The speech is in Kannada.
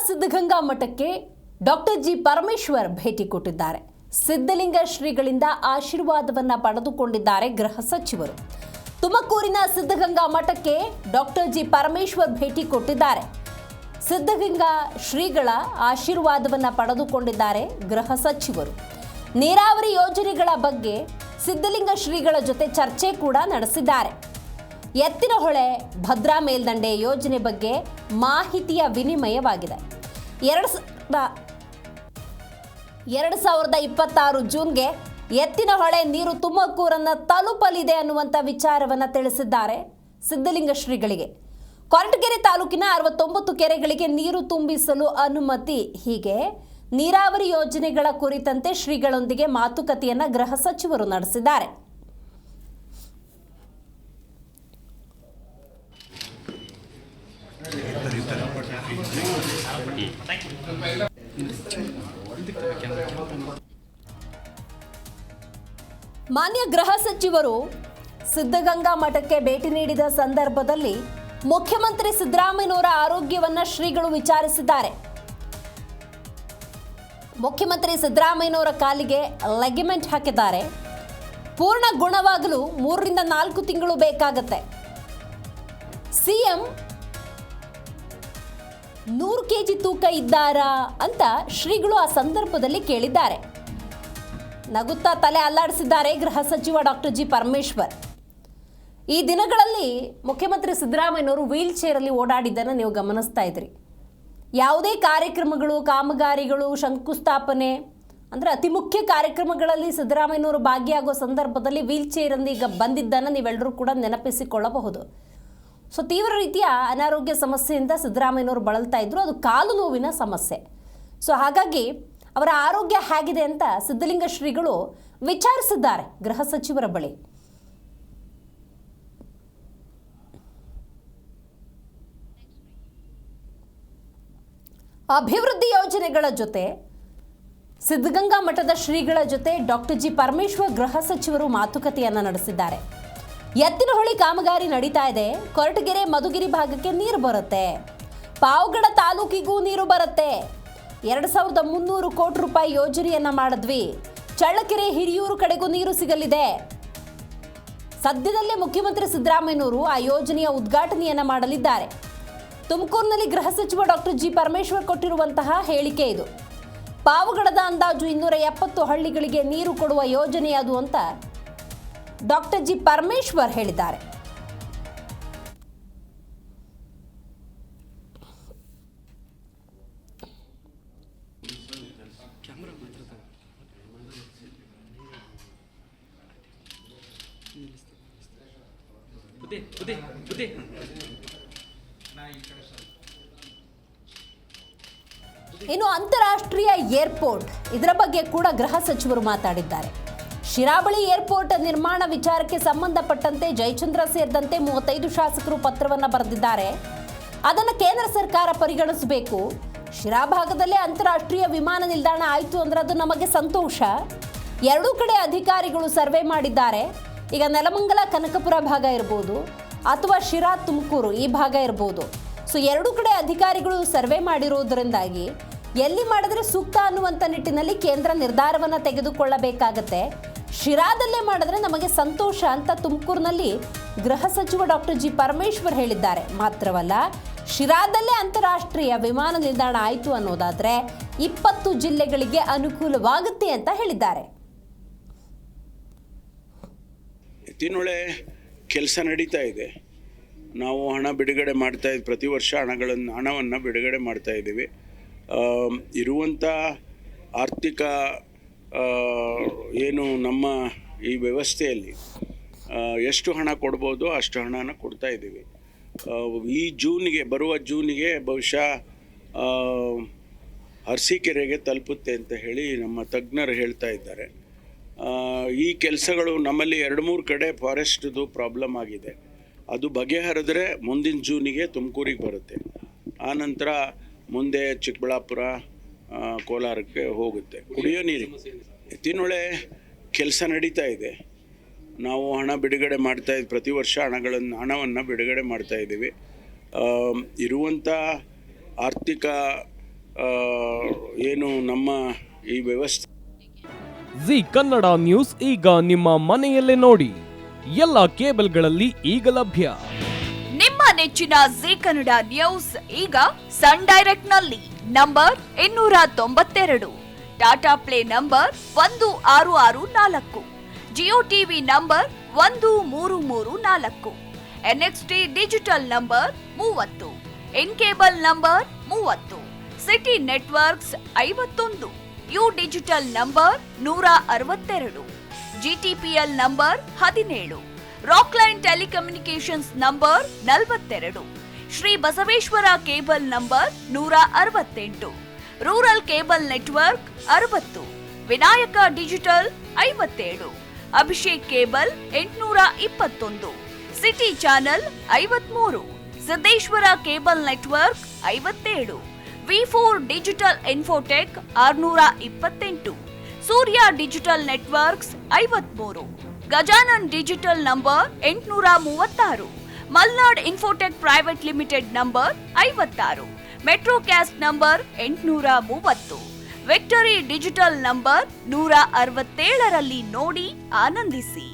ಸಿದ್ಧಗಂಗಾ ಮಠಕ್ಕೆ ಡಾಕ್ಟರ್ ಜಿ ಪರಮೇಶ್ವರ್ ಭೇಟಿ ಕೊಟ್ಟಿದ್ದಾರೆ. ಸಿದ್ಧಲಿಂಗ ಶ್ರೀಗಳಿಂದ ಆಶೀರ್ವಾದವನ್ನ ಪಡೆದುಕೊಂಡಿದ್ದಾರೆ ಗೃಹ ಸಚಿವರು. ತುಮಕೂರಿನ ಸಿದ್ಧಗಂಗಾ ಮಠಕ್ಕೆ ಡಾಕ್ಟರ್ ಜಿ ಪರಮೇಶ್ವರ್ ಭೇಟಿ ಕೊಟ್ಟಿದ್ದಾರೆ. ಸಿದ್ಧಗಂಗಾ ಶ್ರೀಗಳ ಆಶೀರ್ವಾದವನ್ನ ಪಡೆದುಕೊಂಡಿದ್ದಾರೆ ಗೃಹ ಸಚಿವರು. ನೀರಾವರಿ ಯೋಜನೆಗಳ ಬಗ್ಗೆ ಸಿದ್ಧಲಿಂಗ ಶ್ರೀಗಳ ಜೊತೆ ಚರ್ಚೆ ಕೂಡ ನಡೆಸಿದ್ದಾರೆ. ಎತ್ತಿನಹೊಳೆ ಭದ್ರಾ ಮೇಲ್ದಂಡೆ ಯೋಜನೆ ಬಗ್ಗೆ ಮಾಹಿತಿಯ ವಿನಿಮಯವಾಗಿದೆ. 2026 ಜೂನ್ಗೆ ಎತ್ತಿನಹೊಳೆ ನೀರು ತುಮಕೂರನ್ನು ತಲುಪಲಿದೆ ಅನ್ನುವಂಥ ವಿಚಾರವನ್ನು ತಿಳಿಸಿದ್ದಾರೆ ಸಿದ್ಧಲಿಂಗ ಶ್ರೀಗಳಿಗೆ. ಕೊರಟಗೆರೆ ತಾಲೂಕಿನ 69 ಕೆರೆಗಳಿಗೆ ನೀರು ತುಂಬಿಸಲು ಅನುಮತಿ. ಹೀಗೆ ನೀರಾವರಿ ಯೋಜನೆಗಳ ಕುರಿತಂತೆ ಶ್ರೀಗಳೊಂದಿಗೆ ಮಾತುಕತೆಯನ್ನು ಗೃಹ ಸಚಿವರು ನಡೆಸಿದ್ದಾರೆ. ಮಾನ್ಯ ಗೃಹ ಸಚಿವರು ಸಿದ್ಧಗಂಗಾ ಮಠಕ್ಕೆ ಭೇಟಿ ನೀಡಿದ ಸಂದರ್ಭದಲ್ಲಿ ಮುಖ್ಯಮಂತ್ರಿ ಸಿದ್ದರಾಮಯ್ಯನವರ ಆರೋಗ್ಯವನ್ನ ಶ್ರೀಗಳು ವಿಚಾರಿಸಿದ್ದಾರೆ. ಮುಖ್ಯಮಂತ್ರಿ ಸಿದ್ದರಾಮಯ್ಯನವರ ಕಾಲಿಗೆ ಲೆಗಿಮೆಂಟ್ ಹಾಕಿದ್ದಾರೆ. ಪೂರ್ಣ ಗುಣವಾಗಲು 3 ರಿಂದ 4 ತಿಂಗಳು ಬೇಕಾಗತ್ತೆ. ಸಿಎಂ 100 ಕೆಜಿ ತೂಕ ಇದ್ದಾರಾ ಅಂತ ಶ್ರೀಗಳು ಆ ಸಂದರ್ಭದಲ್ಲಿ ಕೇಳಿದ್ದಾರೆ. ನಗುತ್ತಾ ತಲೆ ಅಲ್ಲಾಡಿಸಿದ್ದಾರೆ ಗೃಹ ಸಚಿವ ಡಾಕ್ಟರ್ ಜಿ ಪರಮೇಶ್ವರ್. ಈ ದಿನಗಳಲ್ಲಿ ಮುಖ್ಯಮಂತ್ರಿ ಸಿದ್ದರಾಮಯ್ಯನವರು ವೀಲ್ ಚೇರಲ್ಲಿ ಓಡಾಡಿದ್ದನ್ನು ನೀವು ಗಮನಿಸ್ತಾ ಇದ್ರಿ. ಯಾವುದೇ ಕಾರ್ಯಕ್ರಮಗಳು, ಕಾಮಗಾರಿಗಳು, ಶಂಕುಸ್ಥಾಪನೆ ಅಂದರೆ ಅತಿ ಮುಖ್ಯ ಕಾರ್ಯಕ್ರಮಗಳಲ್ಲಿ ಸಿದ್ದರಾಮಯ್ಯನವರು ಭಾಗಿಯಾಗೋ ಸಂದರ್ಭದಲ್ಲಿ ವೀಲ್ ಚೇರಲ್ಲಿ ಈಗ ಬಂದಿದ್ದನ್ನು ನೀವೆಲ್ಲರೂ ಕೂಡ ನೆನಪಿಸಿಕೊಳ್ಳಬಹುದು. ಸೊ ತೀವ್ರ ರೀತಿಯ ಅನಾರೋಗ್ಯ ಸಮಸ್ಯೆಯಿಂದ ಸಿದ್ದರಾಮಯ್ಯನವರು ಬಳಲ್ತಾ ಇದ್ರು. ಅದು ಕಾಲು ನೋವಿನ ಸಮಸ್ಯೆ. ಸೊ ಹಾಗಾಗಿ ಅವರ ಆರೋಗ್ಯ ಹೇಗಿದೆ ಅಂತ ಸಿದ್ಧಲಿಂಗ ಶ್ರೀಗಳು ವಿಚಾರಿಸಿದ್ದಾರೆ ಗೃಹ ಸಚಿವರ ಬಳಿ. ಅಭಿವೃದ್ಧಿ ಯೋಜನೆಗಳ ಜೊತೆ ಸಿದ್ಧಗಂಗಾ ಮಠದ ಶ್ರೀಗಳ ಜೊತೆ ಡಾಕ್ಟರ್ ಜಿ ಪರಮೇಶ್ವರ್ ಗೃಹ ಸಚಿವರು ಮಾತುಕತೆಯನ್ನು ನಡೆಸಿದ್ದಾರೆ. ಎತ್ತಿನಹೊಳೆ ಕಾಮಗಾರಿ ನಡೀತಾ ಇದೆ. ಕೊರಟಗೆರೆ ಮಧುಗಿರಿ ಭಾಗಕ್ಕೆ ನೀರು ಬರುತ್ತೆ. ಪಾವಗಡ ತಾಲೂಕಿಗೂ ನೀರು ಬರುತ್ತೆ. 2300 ಕೋಟಿ ರೂಪಾಯಿ ಯೋಜನೆಯನ್ನ ಮಾಡಿದ್ವಿ. ಚಳ್ಳಕೆರೆ ಹಿರಿಯೂರು ಕಡೆಗೂ ನೀರು ಸಿಗಲಿದೆ. ಸದ್ಯದಲ್ಲೇ ಮುಖ್ಯಮಂತ್ರಿ ಸಿದ್ದರಾಮಯ್ಯನವರು ಆ ಯೋಜನೆಯ ಉದ್ಘಾಟನೆಯನ್ನ ಮಾಡಲಿದ್ದಾರೆ. ತುಮಕೂರಿನಲ್ಲಿ ಗೃಹ ಸಚಿವ ಡಾಕ್ಟರ್ ಜಿ ಪರಮೇಶ್ವರ್ ಕೊಟ್ಟಿರುವಂತಹ ಹೇಳಿಕೆ ಇದು. ಪಾವಗಡದ ಅಂದಾಜು 270 ಹಳ್ಳಿಗಳಿಗೆ ನೀರು ಕೊಡುವ ಯೋಜನೆ ಅದು ಅಂತ ಡಾಕ್ಟರ್ ಜಿ ಪರಮೇಶ್ವರ್ ಹೇಳಿದ್ದಾರೆ. ಇನ್ನು ಅಂತಾರಾಷ್ಟ್ರೀಯ ಏರ್ಪೋರ್ಟ್ ಇದರ ಬಗ್ಗೆ ಕೂಡ ಗೃಹ ಸಚಿವರು ಮಾತಾಡಿದ್ದಾರೆ. ಶಿರಾಬಳಿ ಏರ್ಪೋರ್ಟ್ ನಿರ್ಮಾಣ ವಿಚಾರಕ್ಕೆ ಸಂಬಂಧಪಟ್ಟಂತೆ ಜಯಚಂದ್ರ ಸೇರಿದಂತೆ 35 ಶಾಸಕರು ಪತ್ರವನ್ನು ಬರೆದಿದ್ದಾರೆ. ಅದನ್ನು ಕೇಂದ್ರ ಸರ್ಕಾರ ಪರಿಗಣಿಸಬೇಕು. ಶಿರಾ ಭಾಗದಲ್ಲೇ ಅಂತಾರಾಷ್ಟ್ರೀಯ ವಿಮಾನ ನಿಲ್ದಾಣ ಆಯಿತು ಅಂದ್ರೆ ಅದು ನಮಗೆ ಸಂತೋಷ. ಎರಡೂ ಕಡೆ ಅಧಿಕಾರಿಗಳು ಸರ್ವೆ ಮಾಡಿದ್ದಾರೆ. ಈಗ ನೆಲಮಂಗಲ ಕನಕಪುರ ಭಾಗ ಇರ್ಬೋದು ಅಥವಾ ಶಿರಾ ತುಮಕೂರು ಈ ಭಾಗ ಇರ್ಬೋದು. ಸೊ ಎರಡೂ ಕಡೆ ಅಧಿಕಾರಿಗಳು ಸರ್ವೆ ಮಾಡಿರೋದ್ರಿಂದಾಗಿ ಎಲ್ಲಿ ಮಾಡಿದ್ರೆ ಸೂಕ್ತ ಅನ್ನುವಂಥ ನಿಟ್ಟಿನಲ್ಲಿ ಕೇಂದ್ರ ನಿರ್ಧಾರವನ್ನು ತೆಗೆದುಕೊಳ್ಳಬೇಕಾಗತ್ತೆ. ಶಿರಾದಲ್ಲೇ ಮಾಡಿದ್ರೆ ನಮಗೆ ಸಂತೋಷ ಅಂತ ತುಮಕೂರಿನಲ್ಲಿ ಗೃಹ ಸಚಿವ ಡಾಕ್ಟರ್ ಜಿ ಪರಮೇಶ್ವರ್ ಹೇಳಿದ್ದಾರೆ. ಮಾತ್ರವಲ್ಲ, ಶಿರಾದಲ್ಲೇ ಅಂತಾರಾಷ್ಟ್ರೀಯ ವಿಮಾನ ನಿಲ್ದಾಣ ಆಯಿತು ಅನ್ನೋದಾದ್ರೆ 20 ಜಿಲ್ಲೆಗಳಿಗೆ ಅನುಕೂಲವಾಗುತ್ತೆ ಅಂತ ಹೇಳಿದ್ದಾರೆ. ಎತ್ತಿನಹೊಳೆ ಕೆಲಸ ನಡೀತಾ ಇದೆ. ನಾವು ಹಣ ಬಿಡುಗಡೆ ಮಾಡ್ತಾ ಇದ್ದೀವಿ. ಪ್ರತಿ ವರ್ಷ ಹಣವನ್ನು ಬಿಡುಗಡೆ ಮಾಡ್ತಾ ಇದ್ದೀವಿ. ಇರುವಂಥ ಆರ್ಥಿಕ ಏನು ನಮ್ಮ ಈ ವ್ಯವಸ್ಥೆಯಲ್ಲಿ ಎಷ್ಟು ಹಣ ಕೊಡ್ಬೋದು ಅಷ್ಟು ಹಣನ ಕೊಡ್ತಾ ಇದ್ದೀವಿ. ಈ ಬರುವ ಜೂನಿಗೆ ಬಹುಶಃ ಅರಸೀಕೆರೆಗೆ ತಲುಪುತ್ತೆ ಅಂತ ಹೇಳಿ ನಮ್ಮ ತಜ್ಞರು ಹೇಳ್ತಾ ಇದ್ದಾರೆ. ಈ ಕೆಲಸಗಳು ನಮ್ಮಲ್ಲಿ 2-3 ಕಡೆ ಫಾರೆಸ್ಟ್ದು ಪ್ರಾಬ್ಲಮ್ ಆಗಿದೆ. ಅದು ಬಗೆಹರಿದ್ರೆ ಮುಂದಿನ ಜೂನಿಗೆ ತುಮಕೂರಿಗೆ ಬರುತ್ತೆ. ಆನಂತರ ಮುಂದೆ ಚಿಕ್ಕಬಳ್ಳಾಪುರ, ಕೋಲಾರಕ್ಕೆ ಹೋಗುತ್ತೆ. ಕುಡಿಯೋ ನೀರಿಗೆ ಎತ್ತಿನಹೊಳೆ ಕೆಲಸ ನಡೀತಾ ಇದೆ. ನಾವು ಹಣ ಬಿಡುಗಡೆ ಮಾಡ್ತಾ ಇದ್ದೀವಿ. ಪ್ರತಿ ವರ್ಷ ಹಣವನ್ನು ಬಿಡುಗಡೆ ಮಾಡ್ತಾ ಇದ್ದೀವಿ. ಇರುವಂಥ ಆರ್ಥಿಕ ಏನು ನಮ್ಮ ಈ ವ್ಯವಸ್ಥೆ. ಜಿ ಕನ್ನಡ ನ್ಯೂಸ್ ಈಗ ನಿಮ್ಮ ಮನೆಯಲ್ಲೇ ನೋಡಿ, ಎಲ್ಲ ಕೇಬಲ್ಗಳಲ್ಲಿ ಈಗ ಲಭ್ಯ. ನಿಮ್ಮ ನೆಚ್ಚಿನ ಜಿ ಕನ್ನಡ ನ್ಯೂಸ್ ಈಗ ಸನ್ ಡೈರೆಕ್ಟ್ ನಲ್ಲಿ number 292, Tata play number 1664, Jio TV number 1334, NXT digital number 30, in cable number 30, city networks 51, U digital number 162, GTPL number 17, Rockline telecommunications number 42, Shri Basaveshwara cable number 168, rural cable network 60, Vinayaka digital 57, Abhishek cable 821, city channel 53, Siddeshwara cable network 57, V4 digital Infotech 628, Surya digital networks 53, Gajanan digital number 836, Malnad infotech private limited number 56, Metrocast number 830, victory digital number 167ರಲ್ಲಿ ನೋಡಿ ಆನಂದಿಸಿ.